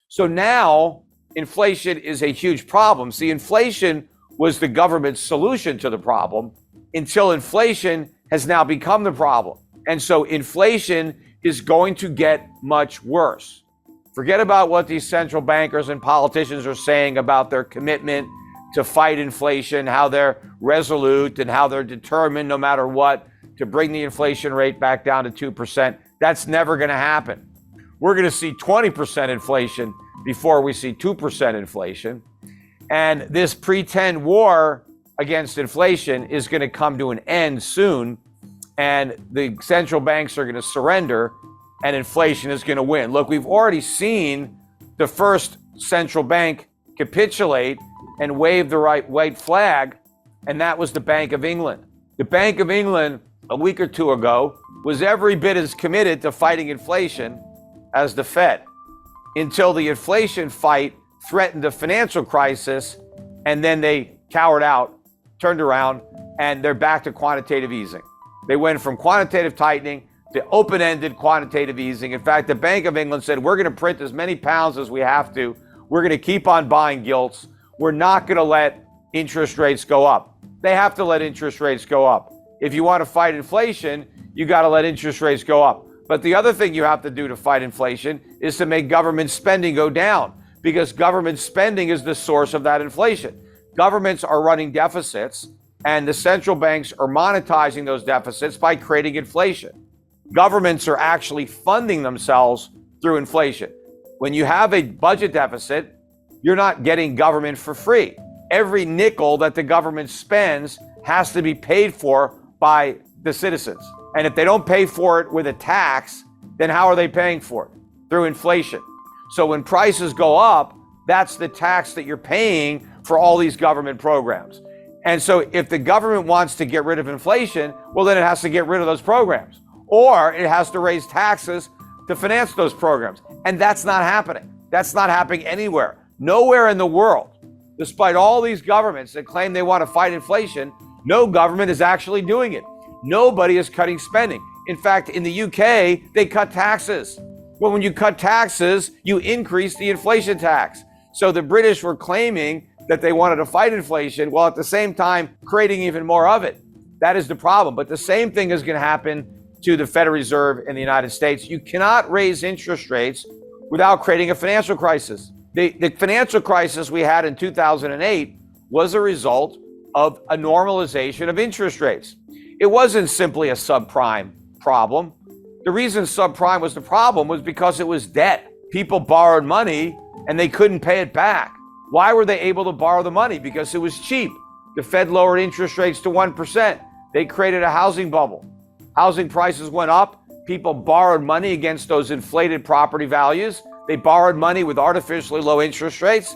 So now inflation is a huge problem. See, inflation was the government's solution to the problem until inflation has now become the problem. And so inflation is going to get much worse. Forget about what these central bankers and politicians are saying about their commitment to fight inflation, how they're resolute and how they're determined no matter what to bring the inflation rate back down to 2%. That's never going to happen. We're going to see 20% inflation before we see 2% inflation. And this pretend war against inflation is going to come to an end soon. And the central banks are going to surrender and inflation is going to win. Look, we've already seen the first central bank capitulate and wave the white flag, and that was the Bank of England. The Bank of England, a week or two ago, was every bit as committed to fighting inflation as the Fed, until the inflation fight threatened a financial crisis, and then they cowered out, turned around, and they're back to quantitative easing. They went from quantitative tightening to open-ended quantitative easing. In fact, the Bank of England said, we're going to print as many pounds as we have to. We're going to keep on buying gilts. We're not going to let interest rates go up. They have to let interest rates go up. If you want to fight inflation, you got to let interest rates go up. But the other thing you have to do to fight inflation is to make government spending go down, because government spending is the source of that inflation. Governments are running deficits, and the central banks are monetizing those deficits by creating inflation. Governments are actually funding themselves through inflation. When you have a budget deficit, you're not getting government for free. Every nickel that the government spends has to be paid for by the citizens. And if they don't pay for it with a tax, then how are they paying for it? Through inflation. So when prices go up, that's the tax that you're paying for all these government programs. And so if the government wants to get rid of inflation, well, then it has to get rid of those programs, or it has to raise taxes to finance those programs. And that's not happening. That's not happening anywhere. Nowhere in the world, despite all these governments that claim they want to fight inflation, no government is actually doing it. Nobody is cutting spending. In fact, in the UK, they cut taxes. Well, when you cut taxes, you increase the inflation tax. So the British were claiming that they wanted to fight inflation, while at the same time creating even more of it. That is the problem. But the same thing is going to happen to the Federal Reserve in the United States. You cannot raise interest rates without creating a financial crisis. The financial crisis we had in 2008 was a result of a normalization of interest rates. It wasn't simply a subprime problem. The reason subprime was the problem was because it was debt. People borrowed money and they couldn't pay it back. Why were they able to borrow the money? Because it was cheap. The Fed lowered interest rates to 1%. They created a housing bubble. Housing prices went up. People borrowed money against those inflated property values. They borrowed money with artificially low interest rates.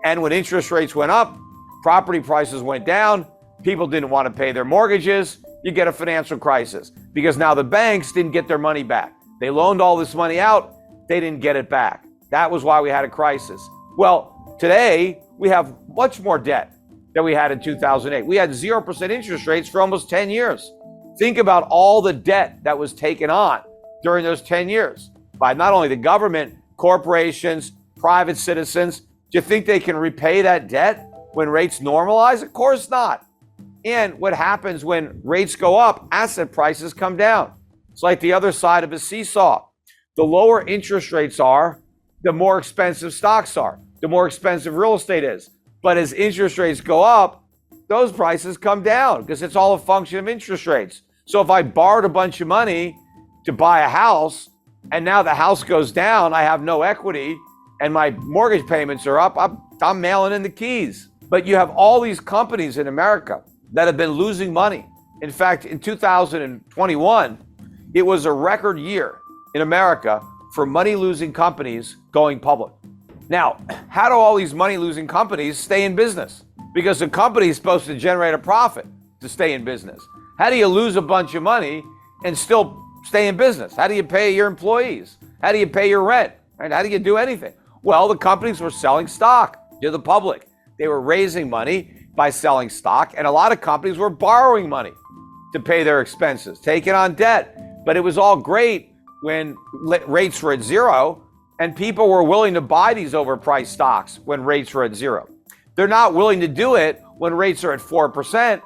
And when interest rates went up, property prices went down. People didn't want to pay their mortgages. You get a financial crisis because now the banks didn't get their money back. They loaned all this money out. They didn't get it back. That was why we had a crisis. Well, today we have much more debt than we had in 2008. We had 0% interest rates for almost 10 years. Think about all the debt that was taken on during those 10 years by not only the government, corporations, private citizens. Do you think they can repay that debt when rates normalize? Of course not. And what happens when rates go up, asset prices come down. It's like the other side of a seesaw. The lower interest rates are, the more expensive stocks are, the more expensive real estate is. But as interest rates go up, those prices come down because it's all a function of interest rates. So if I borrowed a bunch of money to buy a house and now the house goes down, I have no equity and my mortgage payments are up, I'm mailing in the keys. But you have all these companies in America that have been losing money. In fact, in 2021, it was a record year in America for money-losing companies going public. Now, how do all these money-losing companies stay in business? Because the company is supposed to generate a profit to stay in business. How do you lose a bunch of money and still stay in business? How do you pay your employees? How do you pay your rent? Right? How do you do anything? Well, the companies were selling stock to the public. They were raising money by selling stock, and a lot of companies were borrowing money to pay their expenses, taking on debt. But it was all great when rates were at zero, And people were willing to buy these overpriced stocks when rates were at zero. They're not willing to do it when rates are at 4%.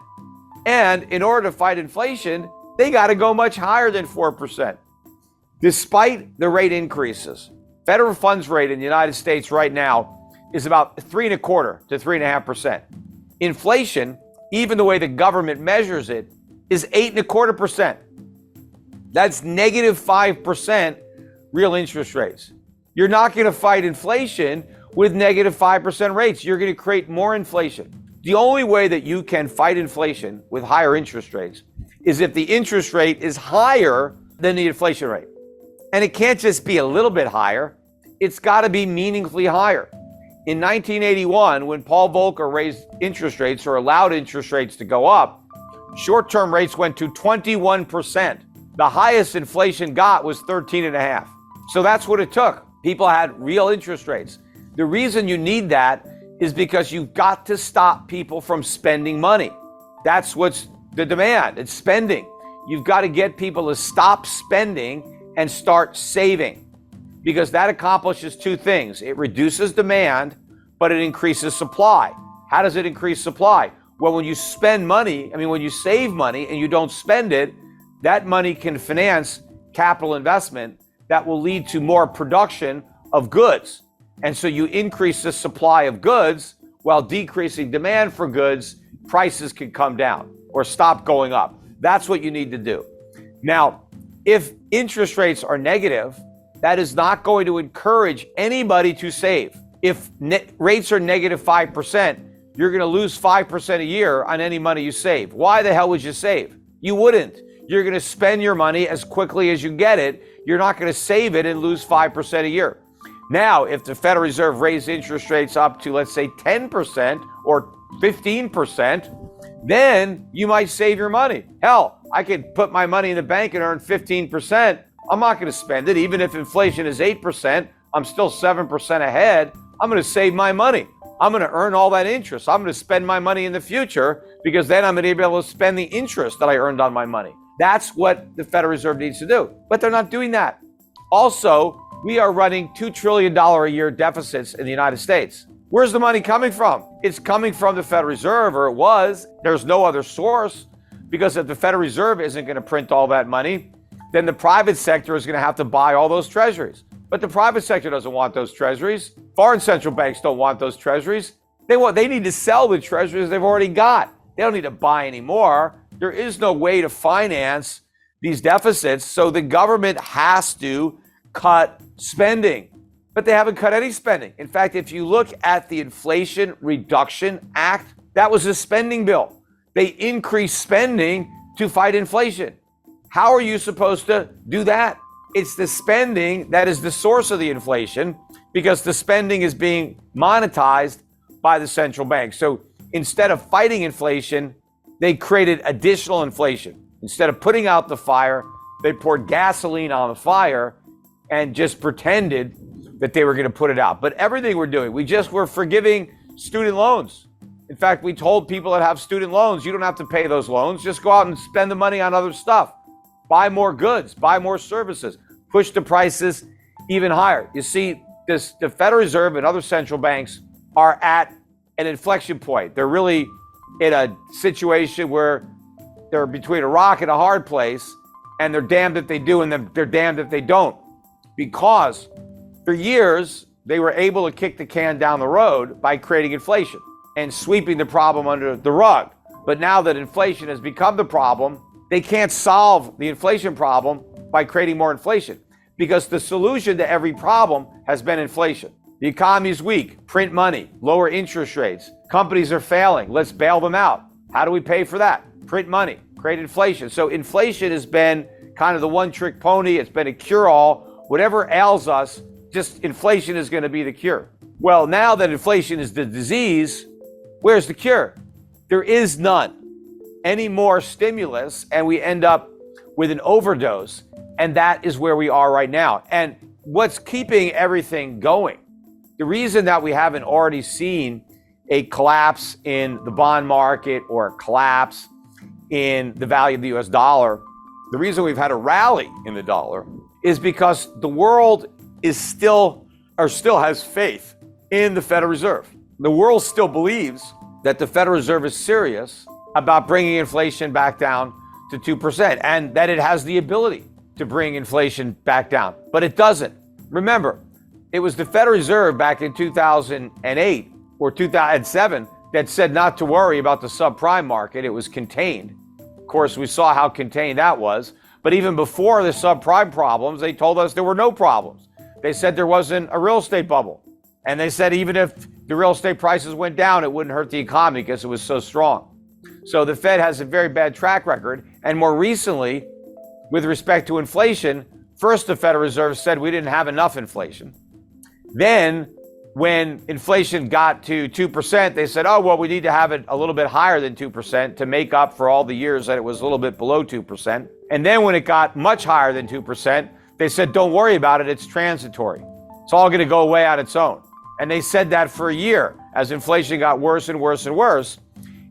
And in order to fight inflation, they got to go much higher than 4%. Despite the rate increases, federal funds rate in the United States right now is about 3.25% to 3.5%. Inflation, even the way the government measures it, is 8.25%. That's negative 5% real interest rates. You're not going to fight inflation with negative 5% rates. You're going to create more inflation. The only way that you can fight inflation with higher interest rates is if the interest rate is higher than the inflation rate. And it can't just be a little bit higher. It's got to be meaningfully higher. In 1981, when Paul Volcker raised interest rates or allowed interest rates to go up, short-term rates went to 21%. The highest inflation got was 13.5%. So that's what it took. People had real interest rates. The reason you need that is because you've got to stop people from spending money. That's what's the demand. It's spending. You've got to get people to stop spending and start saving, because that accomplishes two things. It reduces demand, but it increases supply. How does it increase supply? Well, when you spend money, when you save money and you don't spend it, that money can finance capital investment that will lead to more production of goods. And so you increase the supply of goods while decreasing demand for goods, prices can come down or stop going up. That's what you need to do. Now, if interest rates are negative, that is not going to encourage anybody to save. If rates are negative 5%, you're going to lose 5% a year on any money you save. Why the hell would you save? You wouldn't. You're going to spend your money as quickly as you get it. You're not going to save it and lose 5% a year. Now, if the Federal Reserve raised interest rates up to, let's say, 10% or 15%, then you might save your money. Hell, I could put my money in the bank and earn 15%. I'm not going to spend it. Even if inflation is 8%, I'm still 7% ahead. I'm going to save my money. I'm going to earn all that interest. I'm going to spend my money in the future, because then I'm going to be able to spend the interest that I earned on my money. That's what the Federal Reserve needs to do. But they're not doing that. Also, we are running $2 trillion a year deficits in the United States. Where's the money coming from? It's coming from the Federal Reserve, or it was. There's no other source, because if the Federal Reserve isn't going to print all that money, then the private sector is going to have to buy all those treasuries. But the private sector doesn't want those treasuries. Foreign central banks don't want those treasuries. They need to sell the treasuries they've already got. They don't need to buy any more. There is no way to finance these deficits, so the government has to cut spending. But they haven't cut any spending. In fact, if you look at the Inflation Reduction Act, that was a spending bill. They increased spending to fight inflation. How are you supposed to do that? It's the spending that is the source of the inflation, because the spending is being monetized by the central bank. So instead of fighting inflation, they created additional inflation. Instead of putting out the fire, they poured gasoline on the fire and just pretended that they were going to put it out. But everything we're doing, we're forgiving student loans. In fact, we told people that have student loans, you don't have to pay those loans. Just go out and spend the money on other stuff. Buy more goods, buy more services, push the prices even higher. You see, the Federal Reserve and other central banks are at an inflection point. They're really in a situation where they're between a rock and a hard place, and they're damned if they do and they're damned if they don't. Because for years, they were able to kick the can down the road by creating inflation and sweeping the problem under the rug. But now that inflation has become the problem, they can't solve the inflation problem by creating more inflation, because the solution to every problem has been inflation. The economy is weak, print money, lower interest rates. Companies are failing, let's bail them out. How do we pay for that? Print money, create inflation. So inflation has been kind of the one-trick pony. It's been a cure-all. Whatever ails us, just inflation is going to be the cure. Well, now that inflation is the disease, where's the cure? There is none. Any more stimulus, and we end up with an overdose. And that is where we are right now. And what's keeping everything going, the reason that we haven't already seen a collapse in the bond market or a collapse in the value of the US dollar, the reason we've had a rally in the dollar is because the world is still has faith in the Federal Reserve. The world still believes that the Federal Reserve is serious about bringing inflation back down to 2% and that it has the ability to bring inflation back down, but it doesn't. Remember, it was the Federal Reserve back in 2008 or 2007 that said not to worry about the subprime market. It was contained. Of course, we saw how contained that was. But even before the subprime problems, they told us there were no problems. They said there wasn't a real estate bubble. And they said even if the real estate prices went down, it wouldn't hurt the economy because it was so strong. So the Fed has a very bad track record. And more recently, with respect to inflation, first the Federal Reserve said we didn't have enough inflation. Then when inflation got to 2%, they said, oh, well, we need to have it a little bit higher than 2% to make up for all the years that it was a little bit below 2%. And then when it got much higher than 2%, they said, don't worry about it, it's transitory. It's all going to go away on its own. And they said that for a year as inflation got worse and worse and worse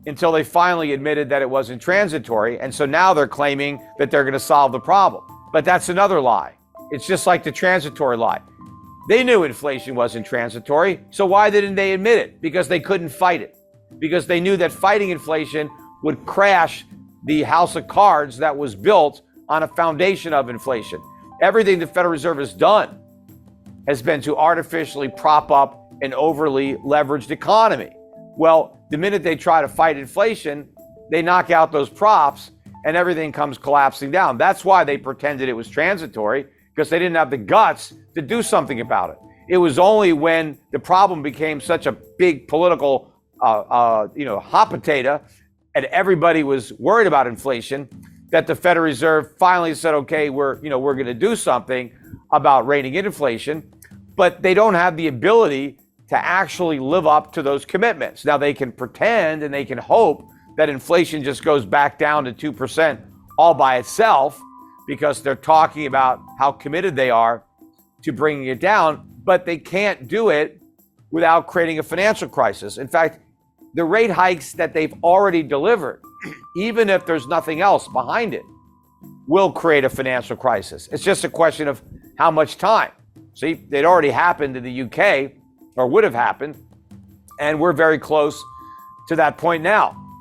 until they finally admitted that it wasn't transitory. And so now they're claiming that they're going to solve the problem. But that's another lie. It's just like the transitory lie. They knew inflation wasn't transitory, so why didn't they admit it? Because they couldn't fight it. Because they knew that fighting inflation would crash the house of cards that was built on a foundation of inflation. Everything the Federal Reserve has done has been to artificially prop up an overly leveraged economy. Well, the minute they try to fight inflation, they knock out those props and everything comes collapsing down. That's why they pretended it was transitory, because they didn't have the guts to do something about it. It was only when the problem became such a big political, hot potato, and everybody was worried about inflation, that the Federal Reserve finally said, okay, we're going to do something about reining in inflation, but they don't have the ability to actually live up to those commitments. Now they can pretend and they can hope that inflation just goes back down to 2% all by itself, because they're talking about how committed they are to bringing it down, but they can't do it without creating a financial crisis. In fact, the rate hikes that they've already delivered, even if there's nothing else behind it, will create a financial crisis. It's just a question of how much time. See, it already happened in the UK, or would have happened, and we're very close to that point now.